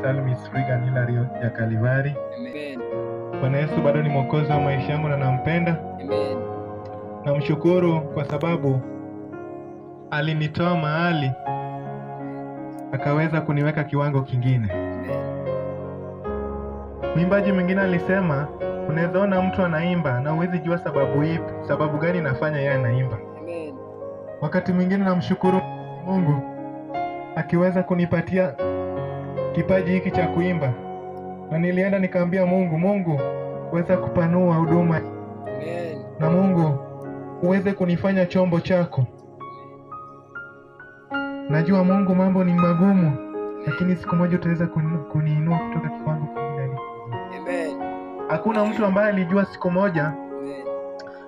Salmis Regan Hilario ya Kalivari. Amen. Bwana Yesu bado ni mwokozi wa maisha yangu na nampenda. Amen. Namshukuru kwa sababu alinitoa mahali akaweza kuniweka kiwango kingine. Mwimbaji mwingine alisema unaweza ona mtu anaimba na huwezi jua sababu gani nafanya yeye anaimba. Amen. Wakati mwingine namshukuru Mungu akiweza kunipatia kipaji hiki cha kuimba. Na nilienda nikaambia Mungu uweze kupanua huduma. Amen. Na Mungu uweze kunifanya chombo chako. Najua Mungu mambo ni magumu, lakini siku moja utaweza kuniinua kutoka kiwango kingine. Amen. Hakuna mtu ambaye alijua siku moja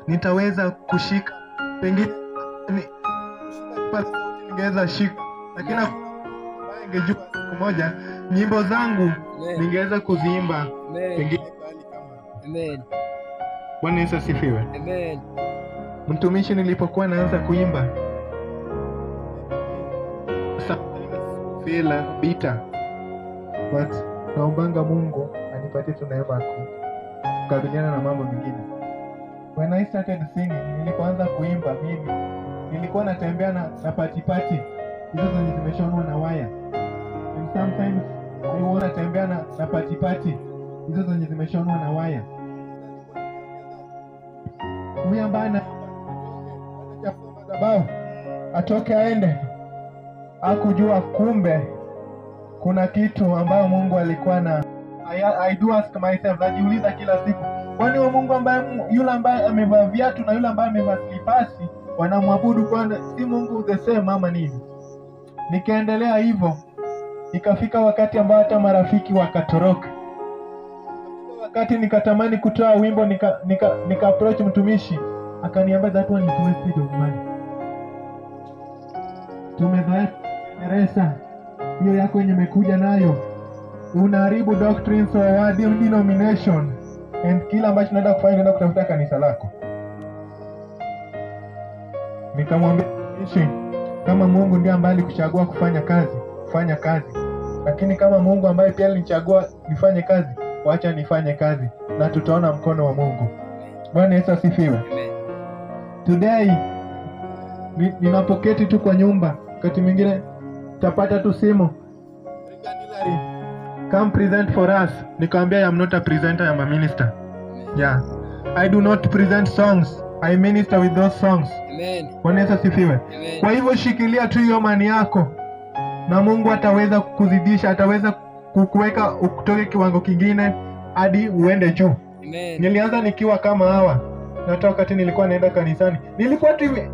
nitaweza kushika, pengine ningeweza shika, lakini ningejua siku moja nyimbo zangu ningeweza kuziimba pengine kama. Amen. Bwana Yesu asifiwe. Amen. Mtumishi nilipokuwa naanza kuimba feel bitter, but naombanga Mungu anipatie neema kukabiliana na mambo mengine. When I started singing, nilipoanza kuimba mimi nilikuwa natembea na patipati hizo zenye zimeshonwa na waya. And sometimes I want natembea na patipati hizo zenye zimeshonwa na waya. Huyu ambaye madhabahu atoke aende, hakujua kumbe kuna kitu ambayo Mungu alikuwa na. I do ask myself, najiuliza kila siku, kwani wa Mungu ambaye yule ambaye amevaa viatu na yule ambaye amevaa slipasi wanamwabudu kwani si Mungu the same ama nini? Nikaendelea hivyo, ikafika wakati ambao hata marafiki wakatoroka. Wakati nikatamani kutoa wimbo nika approach mtumishi, akaniambia that one is wasted of money. Tumezoea Teresa hiyo yako yenye umekuja nayo, unaharibu doctrines of our denomination, and kila ambacho tunaenda kufanya nenda kutafuta kanisa lako. Nikamwambia mtumishi, kama Mungu ndiye ambaye alikuchagua kufanya kazi, lakini kama Mungu ambaye pia alinichagua nifanye kazi, wacha nifanye kazi na tutaona mkono wa Mungu. Bwana Yesu asifiwe. Today ninapoketi tu kwa nyumba, wakati mwingine tapata tu simu, come present for us. Nikamwambia I am not a presenter, I am a minister. Yeah, I do not present songs, I minister with those songs. Amen. Bwana Yesu asifiwe. Kwa hivyo shikilia tu hiyo imani yako na Mungu ataweza kukuzidisha, ataweza kukuweka utoke kiwango kingine hadi uende juu. Amen. Nilianza nikiwa kama hawa, na hata wakati nilikuwa naenda kanisani nilikuwa tu hivi.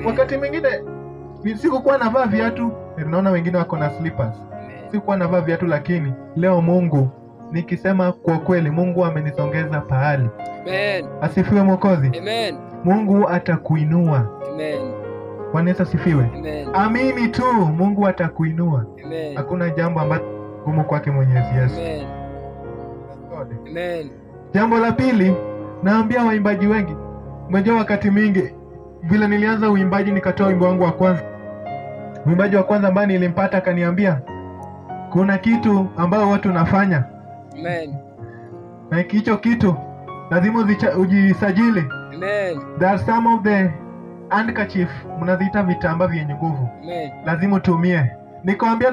Wakati mwingine sikuwa navaa viatu, naona wengine wako na slippers. Sikuwa navaa viatu, lakini leo Mungu, nikisema kwa kweli, Mungu amenisongeza pahali. Amen. Asifiwe Mwokozi. Amen. Mungu atakuinua. Amen. Bwana Yesu asifiwe. Amen. Amini tu, Mungu atakuinua. Amen. Hakuna jambo ambalo gumu kwake Mwenyezi Yesu. Amen. Amen. Jambo la pili, naambia waimbaji wengi, unajua wakati mingi vile nilianza uimbaji nikatoa wimbo wangu wa kwanza. Mwimbaji wa kwanza ambaye nilimpata akaniambia kuna kitu ambao watu nafanya. Amen. Na hicho kitu lazima ujisajili. Amen. There are some of the handkerchief, mnaziita vitambaa vyenye nguvu. Amen. Lazima utumie. Nikamwambia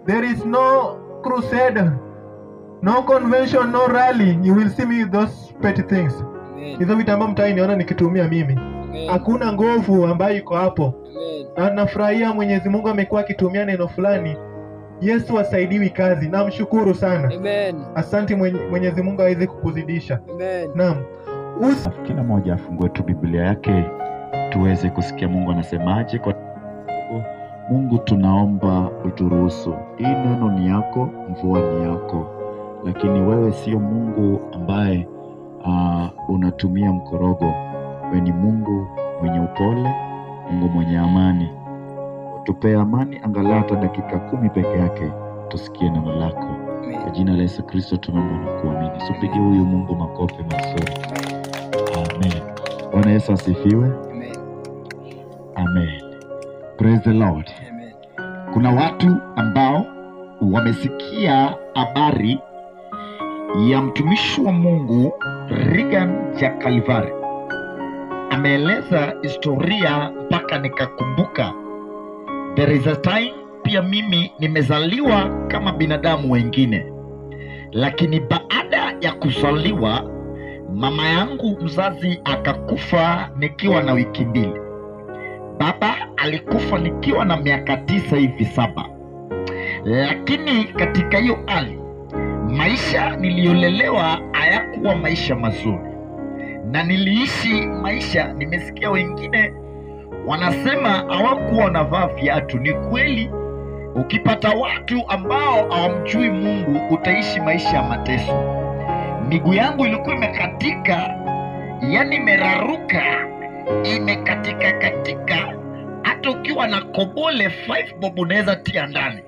there is no crusade, no convention, no rally. You will see me with those petty things. Amen. Hizo vitambaa mtainiona nikitumia mimi. Amen. Hakuna nguvu ambayo iko hapo. Amen. Na nafurahia Mwenyezi Mungu amekuwa akitumia neno fulani. Yesu asaidiwi kazi. Namshukuru sana. Amen. Asante Mwenyezi Mungu aweze kukuzidisha. Amen. Naam. Kila mmoja afungue tu Biblia yake tuweze kusikia Mungu anasemaje. Kwa Mungu tunaomba uturuhusu. Hii neno ni yako, mvua ni yako. Lakini wewe sio Mungu ambaye unatumia mkorogo. Wewe ni Mungu mwenye upole, Mungu mwenye amani. Tupe amani angalau hata dakika 10 peke yake tusikie neno lako. Kwa jina la Yesu Kristo tunaomba na kuamini. Tupige huyu Mungu makofi mazuri. Amen. Bwana Yesu asifiwe. Amen. Amen. Praise the Lord. Amen. Kuna watu ambao wamesikia habari ya mtumishi wa Mungu Reagan Jakalvari. Ameeleza historia mpaka nikakumbuka there is a time pia mimi nimezaliwa kama binadamu wengine, lakini baada ya kuzaliwa mama yangu mzazi akakufa nikiwa na wiki 2. Baba alikufa nikiwa na miaka 9 hivi 7. Lakini katika hiyo hali maisha niliyolelewa hayakuwa maisha mazuri, na niliishi maisha, nimesikia wengine wanasema hawakuwa wanavaa viatu. Ni kweli, ukipata watu ambao hawamjui Mungu utaishi maisha ya mateso. Miguu yangu ilikuwa imekatika, yani imeraruka, imekatika katika, hata ukiwa na kobole 5 bob unaweza tia ndani.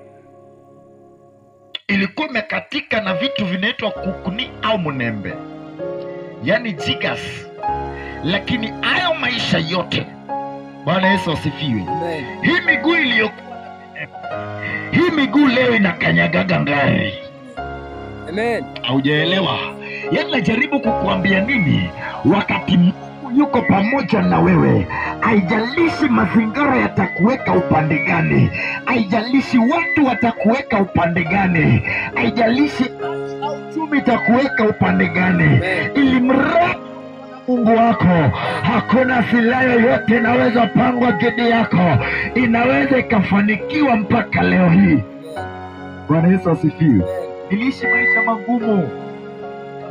Ilikuwa imekatika na vitu vinaitwa kukuni au munembe, yani jigas. Lakini hayo maisha yote, Bwana Yesu asifiwe. Hii miguu iliyokuwa, hii miguu leo inakanyagaga ngari. Amen. Haujaelewa? Yani najaribu kukuambia nini? Wakati Mungu yuko pamoja na wewe, haijalishi mazingira yatakuweka upande gani, haijalishi watu watakuweka upande gani, haijalishi uchumi itakuweka upande gani, ili mradi Mungu wako, hakuna silaha yoyote inaweza pangwa dhidi yako inaweza ikafanikiwa mpaka leo hii. Bwana Yesu asifiwe. Niliishi maisha magumu.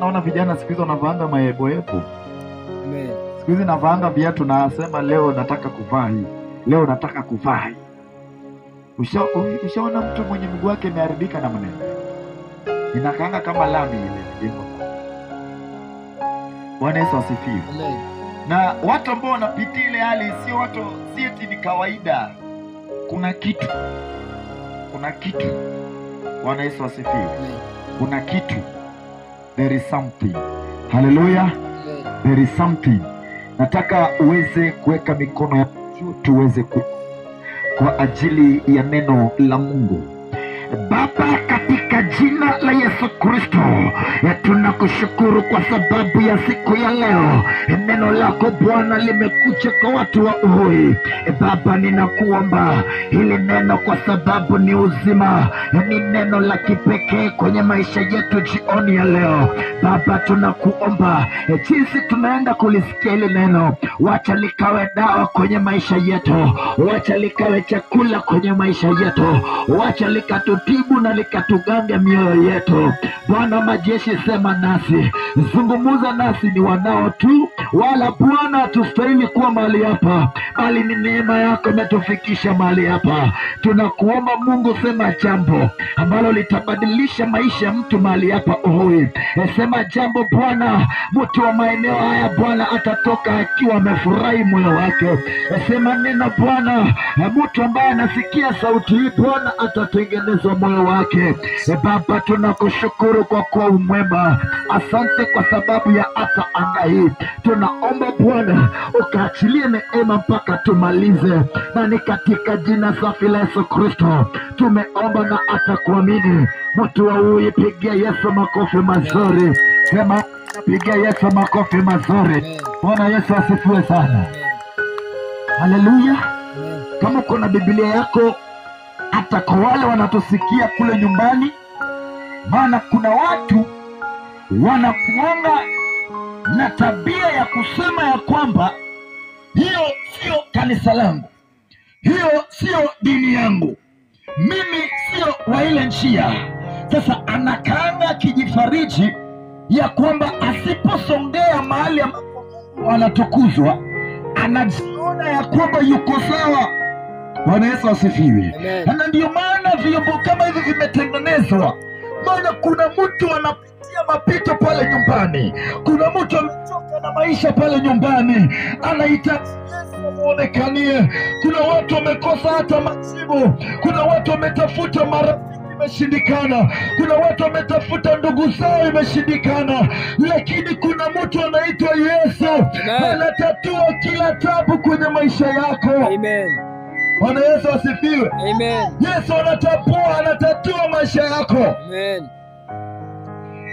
Naona vijana siku hizi wanavaanga maeboebo. Amen. Siku hizi navaanga viatu na nasema leo nataka kuvaa hii, leo nataka kuvaa hii. Ushaona mtu mwenye mguu wake imeharibika na mnene, inakaanga kama lami ile jengo. Bwana Yesu asifiwe. Amen. Na watu ambao wanapitia ile hali sio watu, si eti ni kawaida. Kuna kitu. Bwana Yesu asifiwe. Amen. Kuna kitu. There is something. Hallelujah. There is something. Nataka uweze kuweka mikono yako juu tuweze kwa ajili ya neno la Mungu. Baba, katika jina la Yesu Kristo, tunakushukuru kwa sababu ya siku ya leo. Neno lako Bwana limekuja kwa watu wa Uhoi. Baba, ninakuomba hili neno kwa sababu ni uzima, ni neno la kipekee kwenye maisha yetu jioni ya leo. Baba, tunakuomba jinsi tunaenda kulisikia hili neno, wacha likawe dawa kwenye maisha yetu, wacha likawe chakula kwenye maisha yetu, wacha likatutibu na likatugange mioyo yetu. Bwana majeshi, sema nasi, zungumuza nasi, ni wanao tu, wala Bwana hatustahili kuwa mahali hapa, bali ni neema yako imetufikisha mahali hapa. Tunakuomba Mungu, sema jambo ambalo litabadilisha maisha ya mtu mahali hapa Uhoi. Sema jambo Bwana, mtu wa maeneo haya Bwana atatoka akiwa amefurahi moyo wake. Sema neno Bwana, mtu ambaye anasikia sauti hii Bwana atatengenezwa moyo wake. Baba, tunakushukuru kwa kuwa umwema. Asante kwa sababu ya hata anga hii. Tunaomba Bwana ukaachilie neema mpaka tumalize, na ni katika jina safi la Yesu Kristo tumeomba na atakuamini. Mtu wa Uhoi, pigia Yesu makofi mazuri. Sema, pigia Yesu makofi mazuri. Bwana Yesu asifiwe sana. Haleluya. Kama kuna Biblia yako, hata kwa wale wanatusikia kule nyumbani, maana kuna watu wanakuanga na tabia ya kusema ya kwamba hiyo sio kanisa langu, hiyo sio dini yangu, mimi sio wa ile njia. Sasa anakaanga akijifariji ya kwamba asiposongea mahali ambapo anatukuzwa, anajiona ya kwamba yuko sawa. Bwana Yesu asifiwe. Na ndio maana vyombo kama hivi vimetengenezwa, maana kuna mtu anapitia mapito pale nyumbani, kuna mtu amechoka na maisha pale nyumbani, anahitaji Yesu amuonekanie. Kuna watu wamekosa hata majibu, kuna watu wametafuta marafiki imeshindikana, kuna watu wametafuta ndugu zao imeshindikana, lakini kuna mtu anaitwa Yesu, anatatua kila tabu kwenye maisha yako. Amen. Bwana Yesu asifiwe. Amen. Yesu anatatua maisha yako. Amen.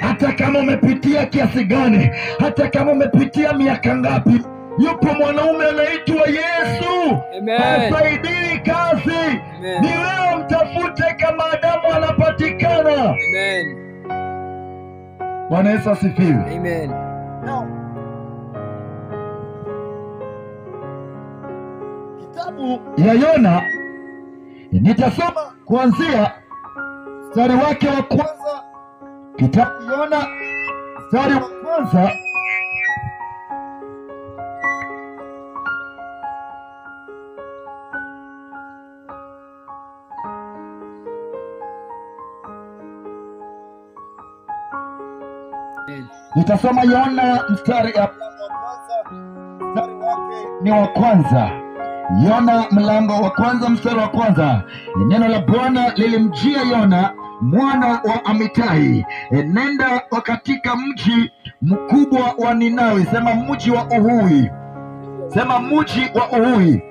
Hata kama umepitia kiasi gani, hata kama umepitia miaka ngapi, yupo mwanaume anaitwa Yesu. Amen. Hasaidii kazi. Amen. Ni wewe mtafute kama Adamu anapatikana. Amen. Bwana Yesu asifiwe. Amen. Kitabu ya Yona nitasoma kuanzia mstari wake wa kwanza. Kitabu Yona mstari wa kwanza. Nitasoma Yona mstari wa kwanza. Mstari wake ni wa kwanza. Yona mlango wa kwanza mstari wa kwanza. Neno la Bwana lilimjia Yona mwana wa Amitai, nenda katika mji mkubwa wa Ninawi. Sema mji wa Uhui. Sema mji wa Uhui.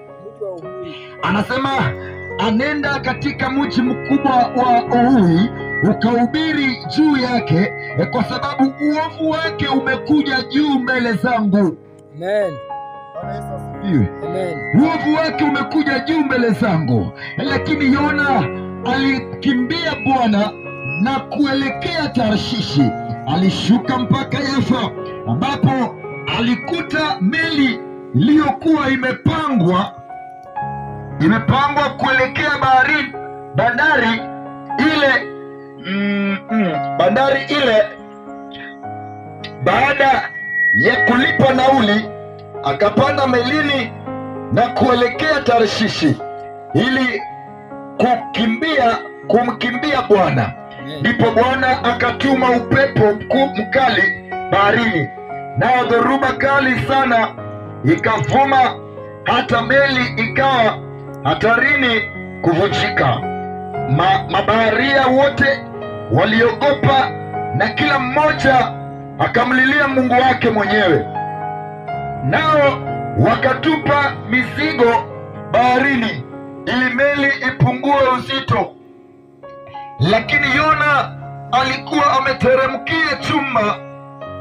Anasema anenda katika mji mkubwa wa Uhui ukahubiri juu yake, kwa sababu uovu wake umekuja juu mbele zangu. Amen. Amen. Uovu wake umekuja juu mbele zangu. Lakini Yona alikimbia Bwana na kuelekea Tarshishi. Alishuka mpaka Yafa, ambapo alikuta meli iliyokuwa imepangwa kuelekea bandari ile. Baada ya kulipa nauli, akapanda melini na kuelekea Tarshishi ili kumkimbia Bwana. Ndipo Bwana akatuma upepo mkali baharini, nayo dhoruba kali sana ikavuma, hata meli ikawa hatarini kuvunjika. Mabaharia wote waliogopa, na kila mmoja akamlilia Mungu wake mwenyewe. Nao wakatupa mizigo baharini ili meli ipungue uzito. Lakini Yona alikuwa ameteremkia chumba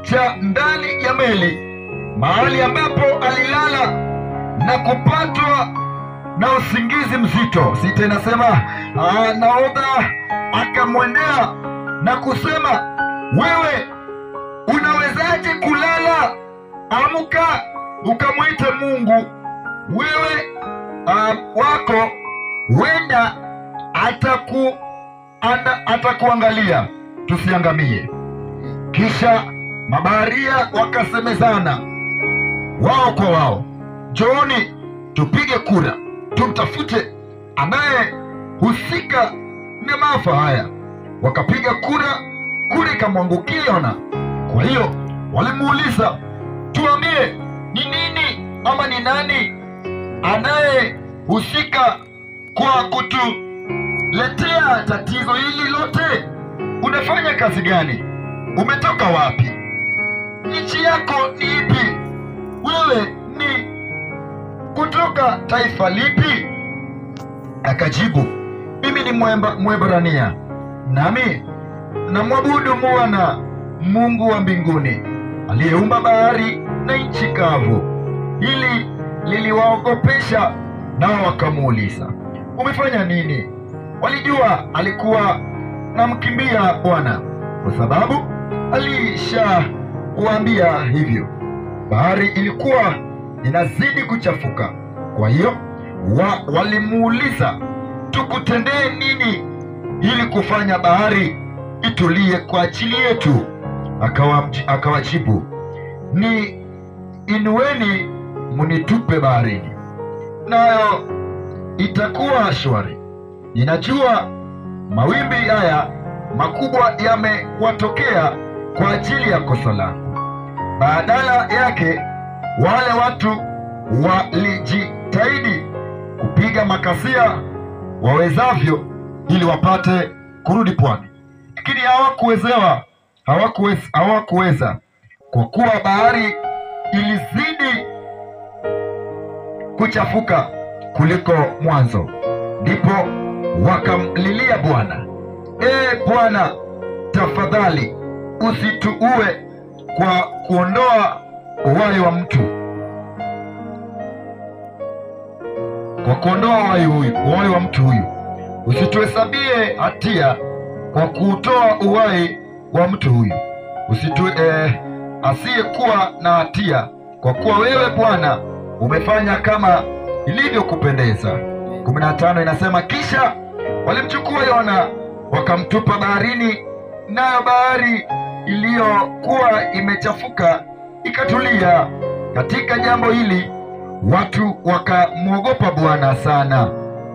cha ndani ya meli, mahali ambapo alilala na kupatwa na usingizi mzito. Sita inasema nahodha akamwendea na kusema, wewe unawezaje kulala? Amka ukamwite Mungu wewe wako, wenda atakuangalia tusiangamie. Kisha mabaharia wakasemezana wao kwa wao, njooni tupige kura, tumtafute anayehusika na maafa haya. Wakapiga kura ikamwangukia Yona. Kwa hiyo walimuuliza, tuambie, ni nini ama ni nani anayehusika kwa kutuletea tatizo hili lote? Unafanya kazi gani? Umetoka wapi? Nchi yako ni ipi? Wewe ni kutoka taifa lipi? Akajibu, mimi ni Mwebrania, nami namwabudu Bwana Mungu wa mbinguni, aliyeumba bahari na nchi kavu. Hili liliwaogopesha, nao wakamuuliza, umefanya nini? Walijua alikuwa namkimbia Bwana, kwa sababu alishawaambia hivyo. Bahari ilikuwa inazidi kuchafuka. Kwa hiyo walimuuliza, tukutendee nini ili kufanya bahari itulie kwa ajili yetu? Akawajibu, ni inueni munitupe baharini, nayo itakuwa shwari. Ninajua mawimbi haya makubwa yamewatokea kwa ajili ya kosa langu. Badala yake wale watu walijitahidi kupiga makasia wawezavyo ili wapate kurudi pwani, lakini hawakuweza, kwa kuwa bahari ilizidi kuchafuka kuliko mwanzo. Ndipo wakamlilia Bwana. Bwana, tafadhali usituue kwa kuondoa uhai wa mtu, kwa kuondoa uhai wa mtu huyu. Usituhesabie hatia kwa kutoa uhai wa mtu huyu, asiyekuwa na hatia, kwa kuwa wewe Bwana umefanya kama ilivyokupendeza. 15 inasema, kisha walimchukua Yona wakamtupa baharini, nayo bahari iliyokuwa imechafuka ikatulia. Katika jambo hili watu wakamwogopa Bwana sana,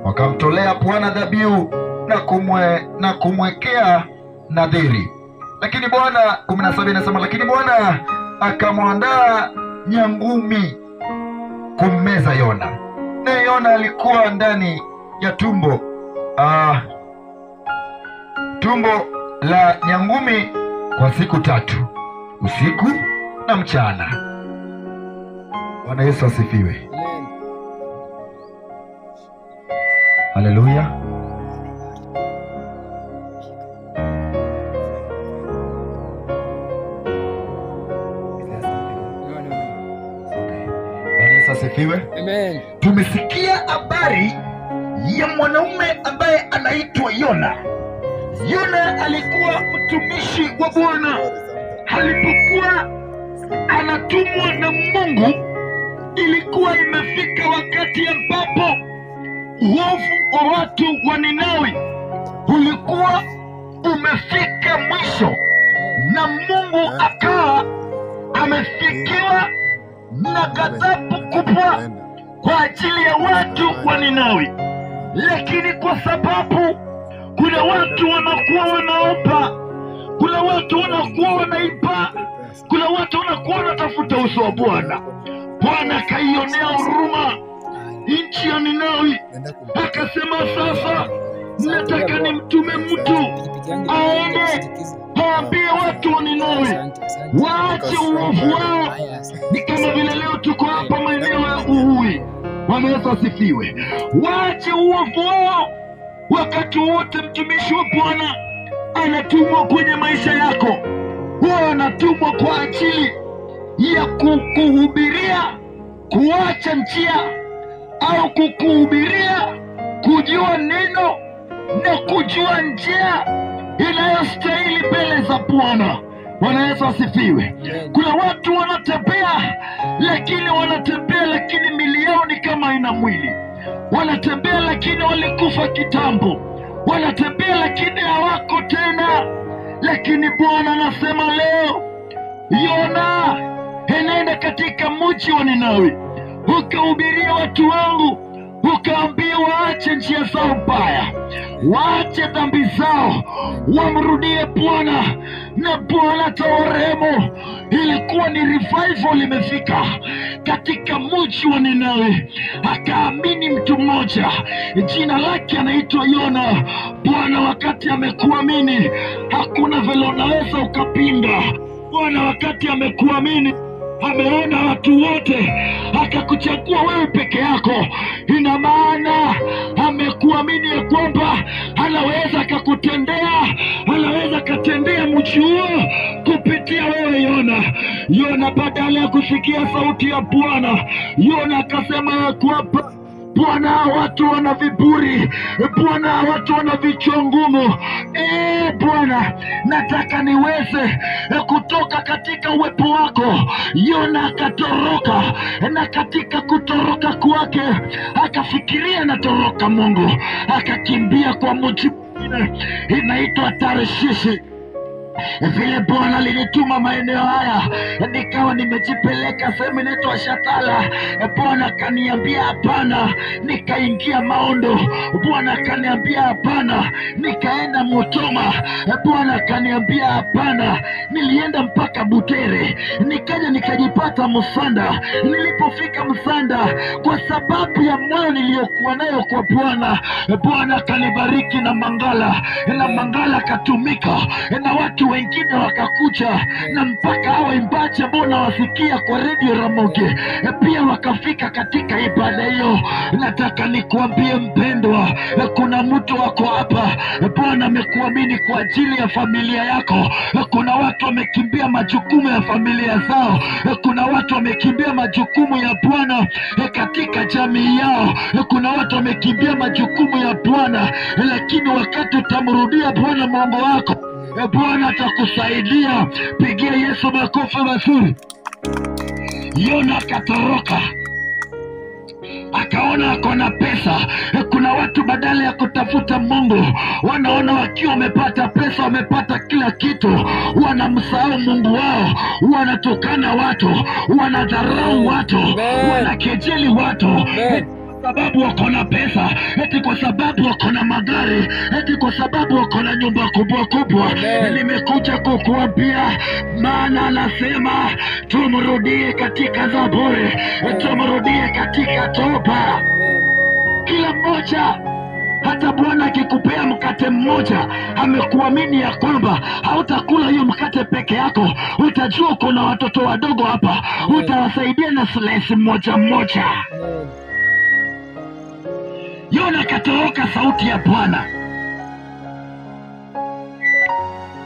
wakamtolea Bwana dhabihu na kumwekea nadhiri. Lakini Bwana, 17 inasema, lakini Bwana akamwandaa nyangumi kummeza Yona, naye Yona alikuwa ndani ya tumbo la nyangumi kwa siku 3, usiku na mchana. Bwana Yesu asifiwe. Amen. Haleluya. Bwana Yesu asifiwe. Amen. Tumesikia habari ya mwanaume ambaye anaitwa Yona. Yona alikuwa mtumishi wa Bwana. Alipokuwa anatumwa na Mungu, ilikuwa imefika wakati ambapo uovu wa watu wa Ninawi ulikuwa umefika mwisho, na Mungu akawa amefikiwa na ghadhabu kubwa kwa ajili ya watu wa Ninawi. Lakini kwa sababu kuna watu wanakuwa wanaomba, kuna watu wanakuwa wanaiba, kuna watu wanakuwa wanatafuta uso wa Bwana, Bwana akaionea huruma nchi ya Ninawi, akasema, sasa nataka nimtume mtu aende waambie watu wa Ninawi waache uovu wao. Ni kama vile leo tuko hapa maeneo ya Uhui. Bwana Yesu asifiwe. Waache uovu wao. Wakati wote mtumishi wa Bwana anatumwa kwenye maisha yako, huwa anatumwa kwa ajili ya kukuhubiria kuacha njia, au kukuhubiria kujua neno na kujua njia inayostahili mbele za Bwana. Bwana Yesu asifiwe. Kuna watu wanatembea lakini mili yao ni kama ina mwili. Wanatembea lakini walikufa kitambo. Wanatembea lakini hawako tena. Lakini Bwana anasema leo, Yona, enenda katika mji wa Ninawi, ukahubiria watu wangu, ukaambia waache njia zao mbaya, waache dhambi zao, wamrudie Bwana, na Bwana atawarehemu. Ilikuwa ni revival imefika katika mji wa Ninawi. Akaamini mtu mmoja, jina lake anaitwa Yona. Bwana wakati amekuamini, hakuna vile unaweza ukapinga. Bwana wakati amekuamini, ameona watu wote, akakuchagua wewe peke yako. Ina maana amekuamini ya kwamba anaweza akakutendea, anaweza akatendea mji huo kupitia wewe Yona. Yona badala ya kusikia sauti ya Bwana, Yona akasema ya kwamba, Bwana, watu wana viburi, Bwana, watu wana vichwa ngumu. Bwana, nataka niweze kutoka katika uwepo wako. Yona akatoroka, na katika kutoroka kwake akafikiria natoroka Mungu, akakimbia kwa mji mwingine inaitwa Tarshishi. Vile Bwana alinituma maeneo haya, nikawa nimejipeleka sehemu inaitwa Shatala. Bwana kaniambia hapana, nikaingia Maondo. Bwana kaniambia hapana, nikaenda Mutoma. Bwana kaniambia hapana, nilienda mpaka Butere, nikaja nikajipata Msanda. Nilipofika Msanda, kwa sababu ya moyo niliyokuwa nayo kwa Bwana, Bwana kanibariki na Mangala, na Mangala katumika, na watu watu wengine wakakuja, na mpaka hao waimbaji ambao nawasikia kwa Radio Ramogi pia wakafika katika ibada hiyo. Nataka nikuambie mpendwa, kuna mtu wako hapa, Bwana amekuamini kwa ajili ya familia yako. Kuna watu wamekimbia majukumu ya familia zao, kuna watu wamekimbia majukumu ya Bwana katika jamii yao, kuna watu wamekimbia majukumu ya Bwana, lakini wakati utamrudia Bwana Mungu wako, Bwana atakusaidia. Pigia Yesu makofi mazuri. Yona akatoroka, akaona akona pesa. Kuna watu badala ya kutafuta Mungu, wanaona wakiwa wamepata pesa, wamepata kila kitu, wanamsahau Mungu wao, wanatukana watu, wanadharau watu, wanakejeli watu, sababu wako na pesa, eti kwa sababu wako na magari, eti kwa sababu wako na nyumba kubwa kubwa. Nimekuja kukuambia, maana anasema tumrudie katika Zaburi, tumrudie katika toba. Kila mmoja, hata Bwana akikupea mkate mmoja, amekuamini ya kwamba hautakula hiyo mkate peke yako. Utajua uko na watoto wadogo hapa, utawasaidia na slice moja moja. Yona akatoroka sauti ya Bwana.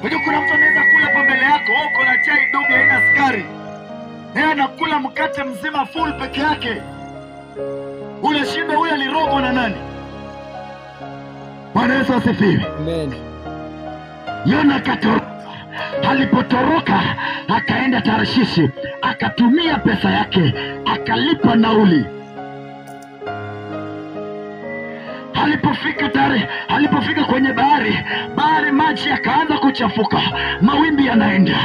Unajua kuna mtu anaweza kula pa mbele yako, uko na chai ndogo haina sukari, yeye anakula mkate mzima full peke yake. Unashinda huyu alirogwa na nani? Bwana Yesu asifiwe. Amen. Yona akatoroka. Alipotoroka akaenda Tarshishi, akatumia pesa yake, akalipa nauli. Alipofika kwenye bahari maji yakaanza kuchafuka, mawimbi yanaenda,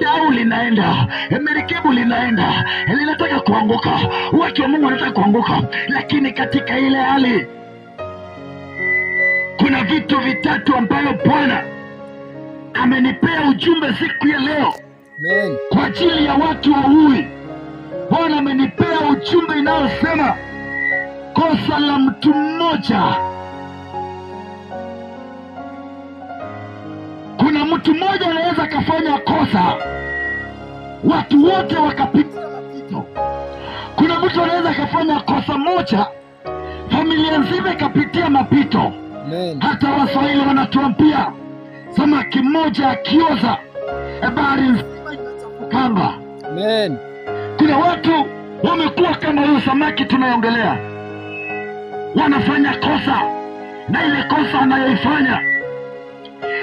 dau linaenda, merikebu linaenda, linataka kuanguka, watu wa Mungu wanataka kuanguka. Lakini katika ile hali kuna vitu vitatu ambayo Bwana amenipea ujumbe siku ya leo. Amen. Kwa ajili ya watu wa Hui, Bwana amenipea ujumbe inayosema kosa la mtu mmoja. Kuna mtu mmoja anaweza kafanya kosa, watu wote wakapitia mapito. Kuna mtu anaweza kafanya kosa moja, familia nzima ikapitia mapito. Amen. Hata Waswahili wanatuambia samaki mmoja akioza, bahari nzima inachafukanga. Amen. Kuna watu wamekuwa kama huyo samaki tunaongelea, wanafanya kosa, na ile kosa anayoifanya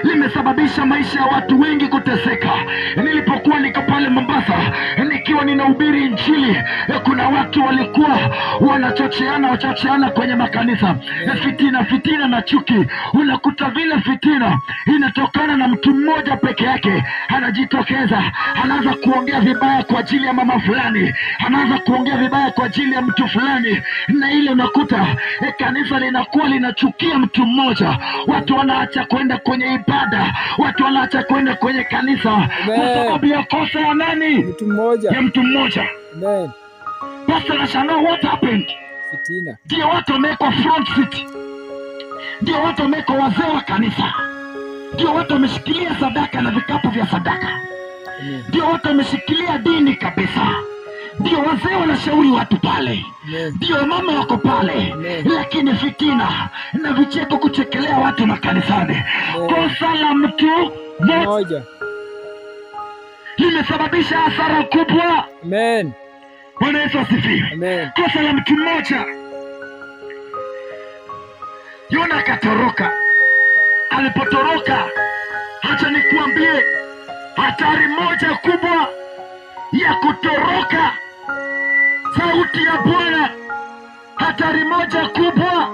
limesababisha maisha ya watu wengi kuteseka. Nilipokuwa niko pale Mombasa nikiwa ninahubiri Injili, kuna watu walikuwa wanachocheana kwenye makanisa, fitina na chuki. Unakuta vile fitina inatokana na mtu mmoja peke yake, anajitokeza, anaanza kuongea vibaya kwa ajili ya mama fulani, anaanza kuongea vibaya kwa ajili ya mtu fulani, na ile unakuta kanisa linakuwa linachukia mtu mmoja. Watu wanaacha kwenda kwenye ibada, watu wanaacha kwenda kwenye kanisa kwa sababu ya kosa ya nani? Mtu mmoja. Ya mtu mmoja. Amen. Basi nashangaa what happened? Fitina. Ndio watu wamewekwa front seat, ndio watu wamewekwa wazee wa kanisa, ndio watu wameshikilia sadaka na vikapu vya sadaka, ndio watu wameshikilia dini kabisa, ndio wazee wanashauri watu pale, ndio mama wako pale, lakini fitina na vicheko kuchekelea watu makanisani. Kosa la mtu mmoja limesababisha hasara kubwa. Amen. Bwana Yesu asifiwe. Amen. Kosa la mtu mmoja. Yona akatoroka. Alipotoroka, acha nikuambie hatari moja kubwa ya kutoroka sauti ya Bwana. Hatari moja kubwa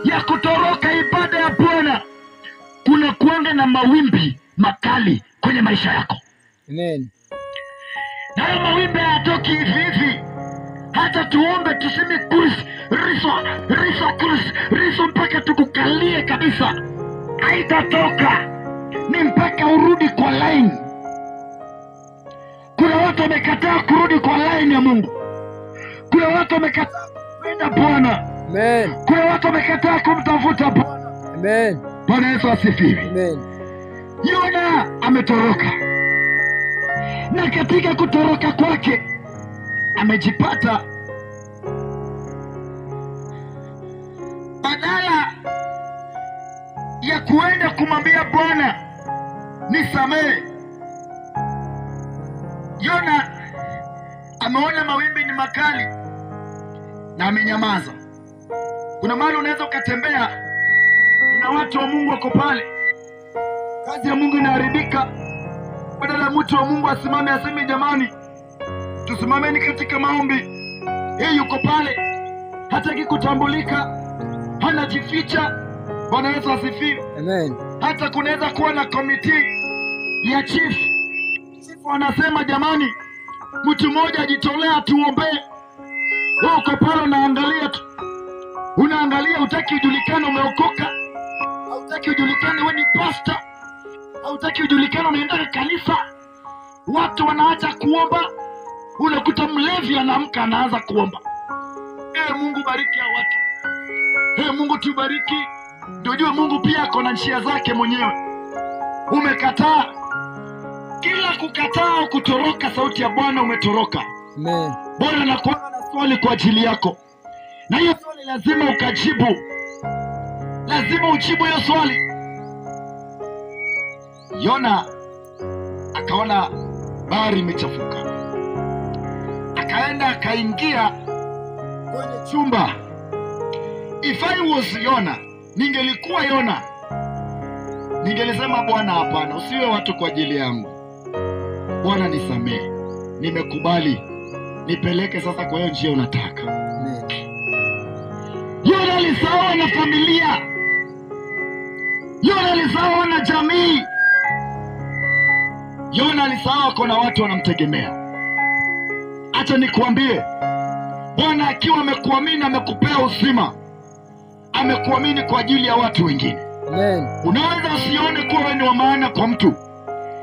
ya kutoroka ibada ya Bwana, kuna kuanga na mawimbi makali kwenye maisha yako. Amen. Na hayo mawimbi hayatoki hivi hivi. Hata tuombe tuseme kursi, riso mpaka tukukalie kabisa, haitatoka. Ni mpaka urudi kwa line. Kuna watu wamekataa kurudi kwa line ya Mungu. Kuna watu wamekataa kupenda Bwana. Amen. Kuna watu wamekataa kumtafuta Bwana. Amen. Bwana Yesu asifiwe. Amen. Yona ametoroka, na katika kutoroka kwake amejipata badala ya kuenda kumwambia Bwana nisamehe, Yona ameona mawimbi ni makali na amenyamaza. Kuna mahali unaweza ukatembea, kuna watu wa Mungu wako pale, kazi ya Mungu inaharibika. Badala ya mtu wa Mungu asimame aseme jamani, tusimameni katika maombi, yeye yuko pale, hataki kutambulika, anajificha. Bwana Yesu asifiwe. Amen. Hata kunaweza kuwa na komiti ya chief wanasema jamani, mtu mmoja ajitolea tuombee. Wewe uko pale unaangalia tu, unaangalia, hutaki ujulikane umeokoka, hautaki ujulikane wewe ni pastor, hautaki ujulikane unaenda kanisa. Watu wanaacha kuomba, unakuta mlevi anaamka anaanza kuomba. Mungu bariki hao watu. Mungu tubariki. Ndio jua Mungu pia ako na njia zake mwenyewe. Umekataa. Kila kukataa au kutoroka sauti ya Bwana umetoroka. Amen. Bwana anakuwa na swali kwa ajili yako, na hiyo swali lazima ukajibu, lazima ujibu hiyo swali. Yona akaona bahari imechafuka, akaenda akaingia kwenye chumba. If I was Yona, ningelikuwa Yona, ningelisema Bwana hapana, usiwe watu kwa ajili yangu. Bwana nisamehe, nimekubali, nipeleke sasa kwa hiyo njia unataka. Amen. Yona alisawa na familia, Yona alisawa na jamii, Yona alisawa kuna watu wanamtegemea. Acha nikuambie, Bwana akiwa amekuamini, amekupea uzima, amekuamini kwa ajili ya watu wengine. Amen. Unaweza usione kuwa wewe ni wa maana kwa mtu,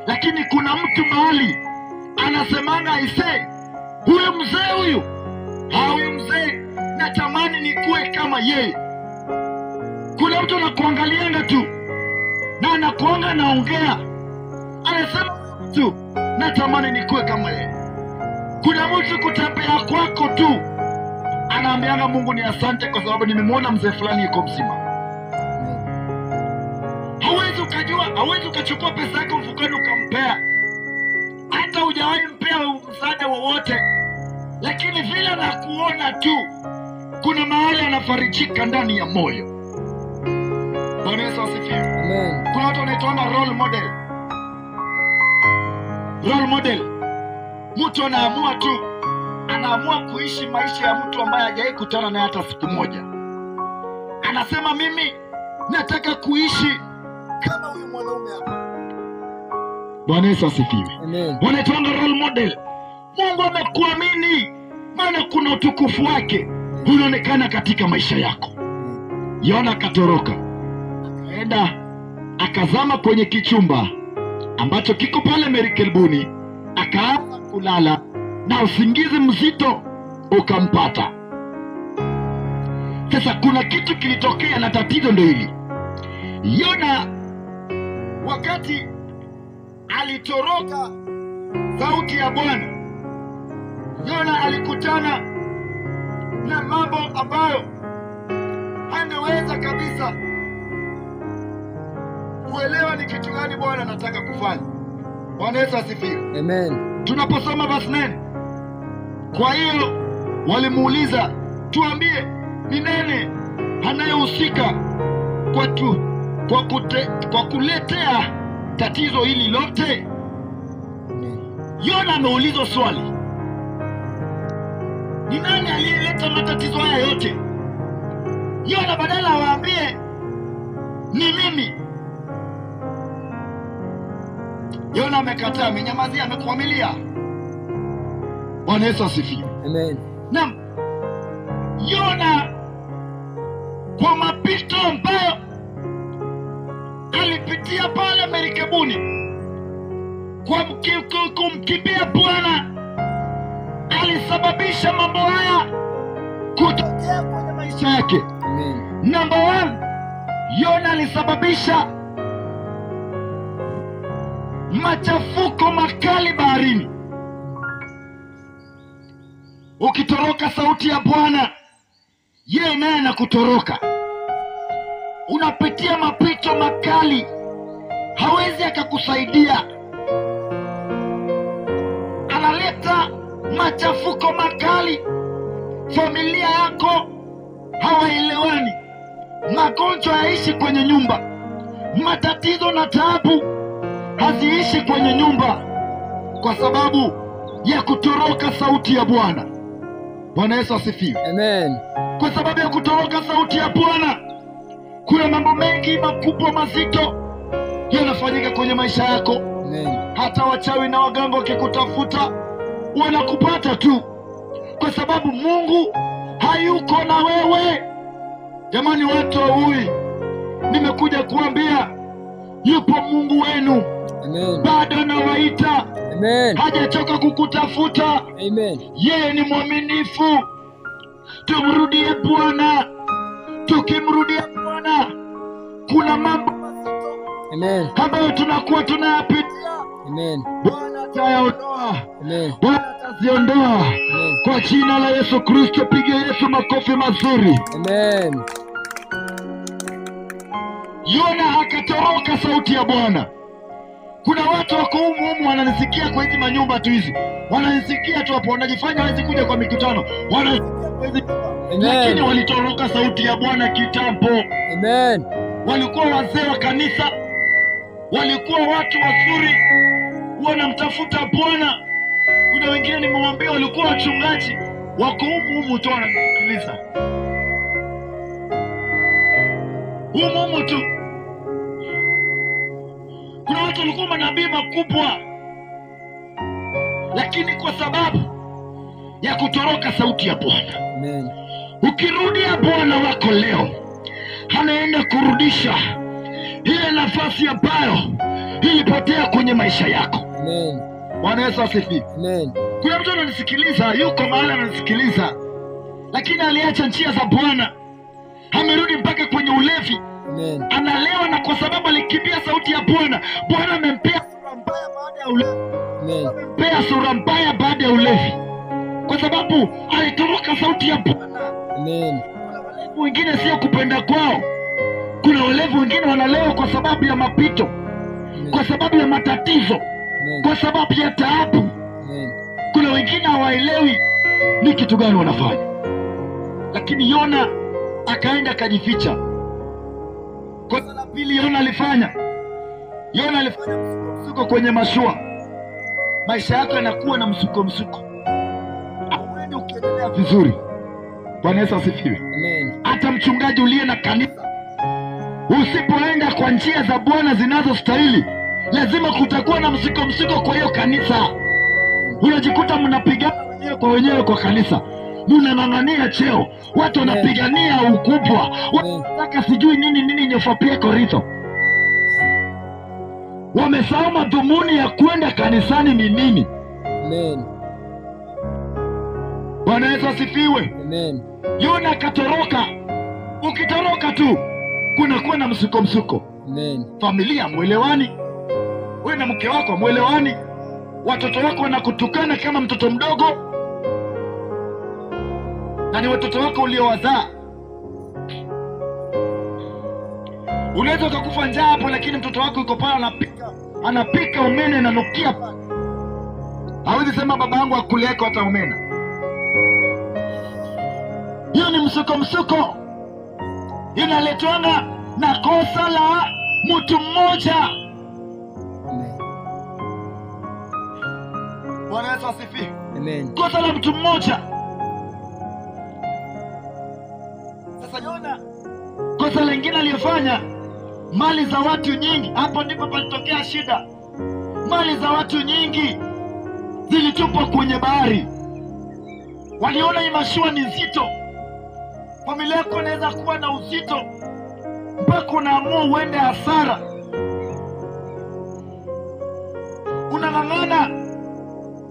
lakini kuna mtu mahali anasemanga aisee, huyu mzee huyu mzee natamani nikuwe kama yeye. Kuna mtu anakuangalianga tu na anakuanga naongea, anasema mtu natamani nikuwe kama yeye. Kuna mtu kutembea kwako tu anaambianga Mungu ni asante kwa sababu nimemwona mzee fulani yuko mzima. Hauwezi ukajua, hauwezi ukachukua pesa yako mfukoni ukampea, hata hujawahi mpea msaada wowote, lakini vile anakuona tu kuna mahali anafarijika ndani ya moyo. Bwana Yesu asifiwe. Amen. Kuna watu wanaitwa role model. Role model, mtu anaamua tu, anaamua kuishi maisha ya mtu ambaye hajawahi kutana naye hata siku moja. Anasema mimi nataka kuishi kama huyu mwanaume hapa. Bwana Yesu asifiwe. Amen. Wanaitwa role model. Mungu amekuamini, maana kuna utukufu wake unaonekana katika maisha yako. Yona akatoroka, akaenda akazama kwenye kichumba ambacho kiko pale merikebuni, akaanza kulala na usingizi mzito ukampata. Sasa kuna kitu kilitokea na tatizo ndio hili. Yona wakati alitoroka sauti ya Bwana, Yona alikutana na mambo ambayo hangeweza kabisa kuelewa ni kitu gani Bwana anataka kufanya. Bwana Yesu asifiwe. Amen. Tunaposoma verse 9, kwa hiyo walimuuliza, tuambie ni nani anayehusika kwa kuletea tatizo hili lote? Yona ameulizwa swali, ni nani aliyeleta matatizo haya yote? Yona badala waambie ni mimi, Yona amekataa, amenyamazia, amekwamilia. Bwana Yesu asifiwe. Amen. Naam, Yona kwa mapito ambayo alipitia pale merikebuni, kwa kumkimbia Bwana, alisababisha mambo haya kutokea kwenye maisha yake. Amen. Number 1, Yona alisababisha machafuko makali baharini. Ukitoroka sauti ya Bwana, yeye naye anakutoroka. Unapitia mapito makali, hawezi akakusaidia. Analeta machafuko makali, familia yako hawaelewani, magonjwa yaishi kwenye nyumba, matatizo na taabu haziishi kwenye nyumba, kwa sababu ya kutoroka sauti ya Bwana. Bwana Yesu asifiwe. Amen. Kwa sababu ya kutoroka sauti ya Bwana, kuna mambo mengi makubwa mazito yanafanyika kwenye maisha yako. Amen. Hata wachawi na waganga wakikutafuta wanakupata tu, kwa sababu Mungu hayuko na wewe. Jamani, watu waui, nimekuja kuambia yupo Mungu wenu. Amen. Bado anawaita. Amen. Hajachoka kukutafuta. Amen. Yeye ni mwaminifu. Tumrudie Bwana. Tukimrudia Bwana, kuna mambo Amen. ambayo tunakuwa tunayapitia, Amen. Bwana atayaondoa. Amen. Bwana ataziondoa. Amen. Kwa jina la Yesu Kristo, piga Yesu makofi mazuri. Amen. Yona akatoroka sauti ya Bwana. Kuna watu wako humu wananisikia kwa hizi manyumba tu hizi, wananisikia tu hapo, wanajifanya hawezi kuja kwa mikutano, wananisikia kwa hizi, lakini walitoroka sauti ya Bwana kitambo. Amen. Walikuwa wazee wa kanisa, walikuwa watu wazuri, wanamtafuta Bwana. Kuna wengine nimewambia walikuwa wachungaji, wako humu tu wananisikiliza, humu tu. Kuna watu walikuwa manabii makubwa, lakini kwa sababu ya kutoroka sauti ya Bwana. Amen. Ukirudia Bwana wako leo, anaenda kurudisha ile nafasi ambayo ilipotea kwenye maisha yako. Amen. Bwana Yesu asifiwe. Amen. Kuna mtu ananisikiliza, yuko mahali ananisikiliza, lakini aliacha njia za Bwana, amerudi mpaka kwenye ulevi. Amen. Analewa, na kwa sababu alikimbia sauti ya Bwana, Bwana amempea sura mbaya baada ya ulevi. Amen. Amempea sura mbaya baada ya ulevi, kwa sababu alitoroka sauti ya Bwana. Amen. Kuna walevi wengine sio kupenda kwao. Kuna walevi wengine wanalewa kwa sababu ya mapito, kwa sababu ya matatizo, Amen. kwa sababu ya taabu. Amen. Kuna wengine hawaelewi ni kitu gani wanafanya, lakini Yona akaenda akajificha. Kosa la pili Yona alifanya msuko kwenye mashua. Maisha yako yanakuwa na msuko, hauendi ukiendelea vizuri. Bwana Yesu asifiwe. Amen. Hata mchungaji uliye na kanisa, usipoenda kwa njia za Bwana zinazostahili, lazima kutakuwa na msuko kwa hiyo kanisa. Unajikuta mnapigana wenyewe kwa wenyewe kwa kanisa, mnang'ang'ania cheo, watu wanapigania ukubwa, wanataka sijui nini nyofapia Korintho. Wamesahau madhumuni ya kwenda kanisani ni nini. Amen. Bwana Yesu asifiwe. Amen. Yona akatoroka. Ukitoroka tu kunakuwa na msuko. Amen. Familia mwelewani, wewe na mke wako mwelewani, watoto wako wanakutukana kama mtoto mdogo, na ni watoto wako uliowazaa. Unaweza ukakufa njaa hapo, lakini mtoto wako yuko pale anapika umene na nukia pale. Hawezi sema baba yangu akulieko hata umena. Hiyo ni msuko. Inaletwana na kosa la mtu mmoja. Amen. Bwana Yesu asifiwe. Amen. Kosa la mtu mmoja. Sasa Yona, kosa lingine aliyofanya, mali za watu nyingi. Hapo ndipo palitokea shida. Mali za watu nyingi zilitupwa kwenye bahari. Waliona hii mashua ni nzito. Familia yako inaweza kuwa na uzito mpaka unaamua uende hasara. Unang'ang'ana,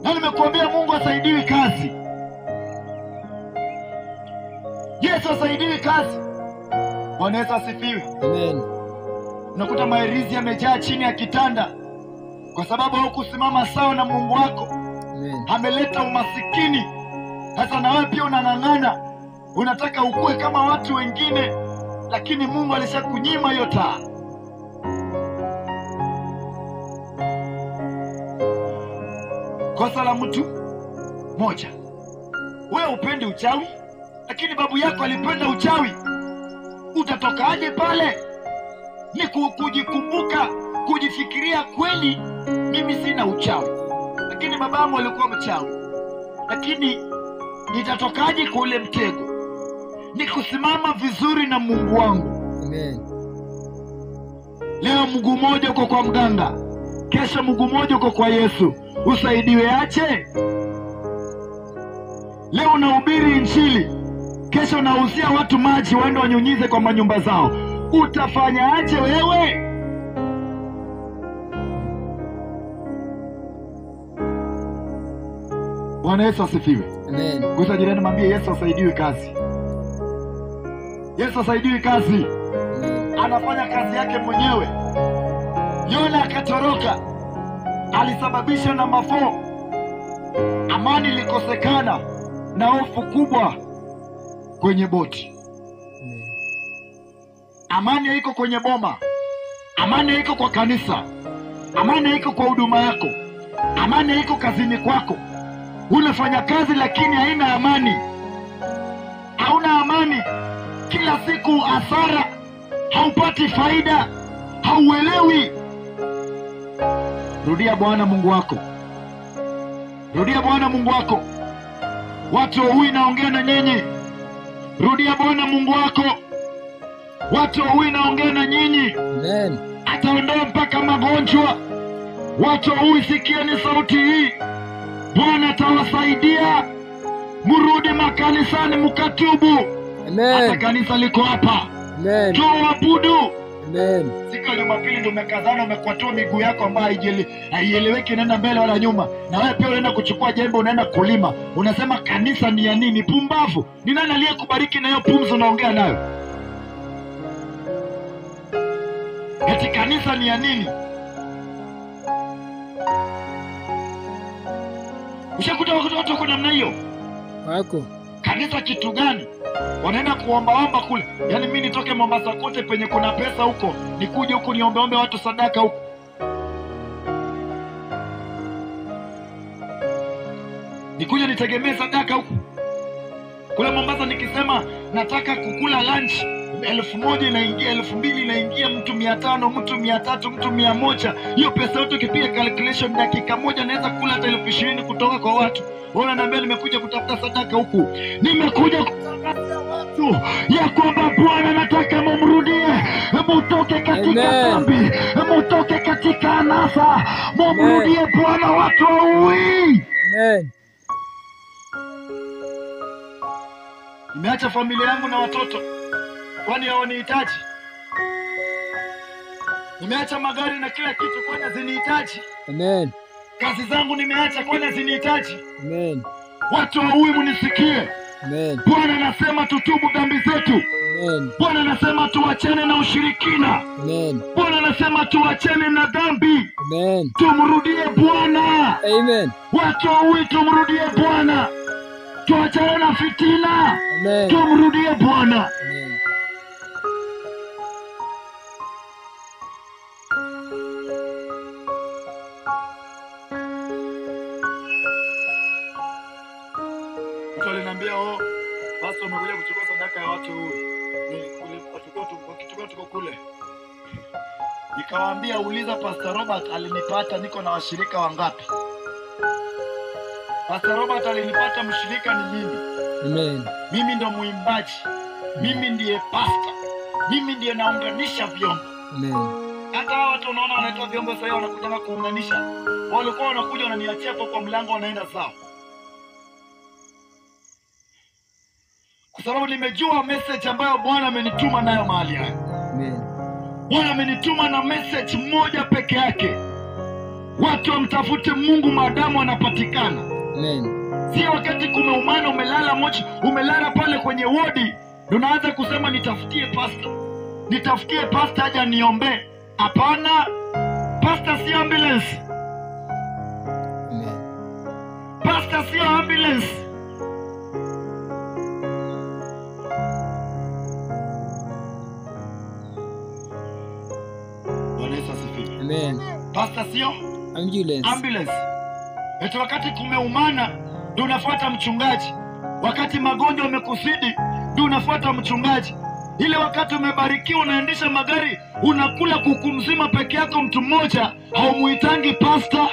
na nimekuambia Mungu hasaidiwi kazi. Yesu hasaidiwi kazi. Bwana Yesu asifiwe. Amen. Unakuta mairizi yamejaa chini ya kitanda kwa sababu haukusimama sawa na Mungu wako. Amen. Ameleta umasikini. Sasa na wewe pia unang'ang'ana, unataka ukue kama watu wengine, lakini Mungu alishakunyima hiyo taa. Kosa la mtu moja, wewe upendi uchawi, lakini babu yako alipenda uchawi. Utatokaje pale? Ni kujikumbuka, kujifikiria kweli mimi sina uchawi, lakini babangu alikuwa mchawi. Lakini nitatokaje kwa ule mtego? Ni kusimama vizuri na Mungu wangu. Amen. Leo mguu mmoja uko kwa mganga, kesho mguu mmoja uko kwa Yesu. Usaidiwe aje? Leo unahubiri Injili, kesho unauzia watu maji waende wanyunyize kwa manyumba zao. Utafanya aje wewe? Bwana Yesu asifiwe. Amen. Gusa jirani, mwambie Yesu asaidiwe kazi. Yesu asaidiwe kazi. Amen. Anafanya kazi yake mwenyewe. Yona akatoroka, alisababisha na mafao. Amani ilikosekana na hofu kubwa kwenye boti. Amen. Amani haiko kwenye boma, amani haiko kwa kanisa, amani haiko kwa huduma yako, amani haiko kazini kwako. Unafanya kazi lakini haina amani, hauna amani. Kila siku hasara, haupati faida, hauelewi. Rudia Bwana Mungu wako, rudia Bwana Mungu wako. Watu huyu naongea na nyinyi, rudia Bwana Mungu wako. Watu huyu naongea na nyinyi. Amen. Ataondoa mpaka magonjwa. Watu huyu sikieni sauti hii. Bwana atawasaidia. Murudi makanisani mkatubu. Hata Amen. kanisa liko hapa. Amen. Tuabudu. Amen. Siku ya Jumapili ndio umekazana, umekwatua miguu yako ambayo haieleweki, inaenda mbele wala nyuma. Na wewe pia unaenda kuchukua jembe, unaenda kulima. Unasema kanisa ni ya nini? Pumbavu. Ni nani aliyekubariki na hiyo pumzi unaongea nayo? Eti kanisa ni ya nini? Ushakuta watu wako namna hiyo? Wako. Kanisa kitu gani? Wanaenda kuombaomba kule. Yaani mimi nitoke Mombasa kote penye kuna pesa huko, nikuje huku niombeombe watu sadaka huko. Nikuje nitegemee sadaka huko. Kule Mombasa nikisema nataka kukula lunch, 1,000 inaingia, 2,000 inaingia, mtu 500, mtu 300, mtu 100. Hiyo pesa yote ukipiga calculation, dakika moja naweza kula hata 20,000 kutoka kwa watu. Ona, naambia nimekuja kutafuta sadaka huku. Nimekuja kutangaza watu ya kwamba Bwana nataka mumrudie. Mutoke katika dhambi, mutoke katika anasa, mumrudie Bwana watu waui. Amen. Nimeacha familia yangu na watoto, kwani hawanihitaji? Nimeacha magari na kila kitu, kwani hazinihitaji? Amen. Kazi zangu nimeacha, kwani hazinihitaji? Amen. Watu wa huyu munisikie. Amen. Bwana anasema tutubu dhambi zetu. Amen. Bwana anasema tuachane na ushirikina. Amen. Bwana anasema tuachane na dhambi. Amen. Tumrudie Bwana. Amen. Watu wa huyu tumrudie Bwana. Tuachane na fitina. Amen. Tumrudie Bwana. Amen. Mtu aliniambia, oh, basi umekuja kuchukua sadaka ya watu huyu. Tuko kule. Nikawaambia, uliza Pastor Robert alinipata niko na washirika wangapi? Pastor Robert alinipata mshirika ni mimi. Amen. Mimi ndo muimbaji. Mimi ndiye pastor. Mimi ndiye naunganisha vyombo. Amen. Hata hao watu unaona wanaitoa vyombo sasa wanakuja na kuunganisha. Walikuwa wanakuja wananiachia kwa mlango wanaenda zao. Kwa sababu nimejua message ambayo Bwana amenituma nayo mahali hapa. Amen. Bwana amenituma na message moja peke yake. Watu wamtafute Mungu maadamu anapatikana. Amen. Si wakati kumeumana umelala mochi, umelala pale kwenye wodi, ndio unaanza kusema nitafutie pastor. Nitafutie pastor aje niombe. Hapana. Pastor si ambulance. Pasta sio ambulance. Bwana Yesu asifiwe. Amen. Pasta sio Ambulance. ambulance. Eti wakati kumeumana ndio unafuata mchungaji, wakati magonjwa yamekusidi ndio unafuata mchungaji, ile wakati umebarikiwa unaendesha magari unakula kuku mzima peke yako, mtu mmoja haumuitangi pasta.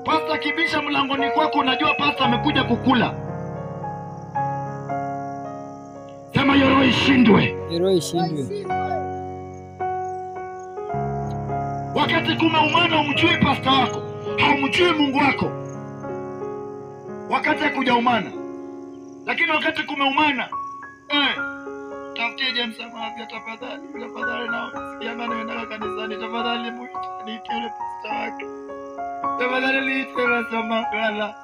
Pasta kibisha mlangoni kwako, unajua pasta amekuja kukula. Sema hiyo roho ishindwe. Roho ishindwe. Wakati kumeumana umjui pasta wako, haumjui Mungu wako, wakati hakujaumana. Lakini wakati kumeumana, tafutie James Amavia tafadhali na sikianga naenda kanisani, tafadhali muite yule pasta wake, tafadhali liite Rasta Magala.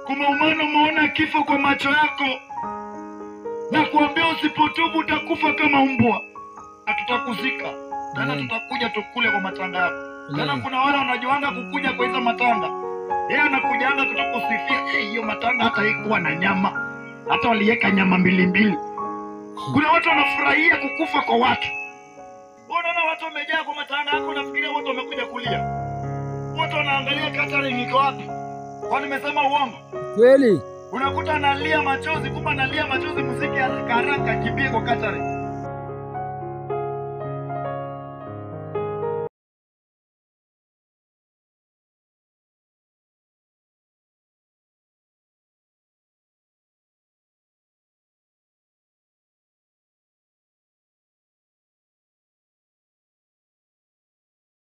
Kumeumana, umeona kifo kwa macho yako, na kuambia usipotubu utakufa kama mbwa, na tutakuzika. Tena tutakuja tukule kwa matanga yako. Tena kuna wale wanajuanga kukuja kwa hizo matanga. Yeye anakujaanga kutokusifia, hiyo matanga hata haikuwa na nyama, hata waliweka nyama mbili. Kuna watu wanafurahia kukufa kwa watu. Unaona watu wamejaa kwa matanga yako, unafikiria watu wamekuja kulia. Watu wanaangalia catering iko wapi. Kwani nimesema uongo? Kweli. Unakuta analia machozi, kumbe analia machozi muziki haraka kimbie kwa catering.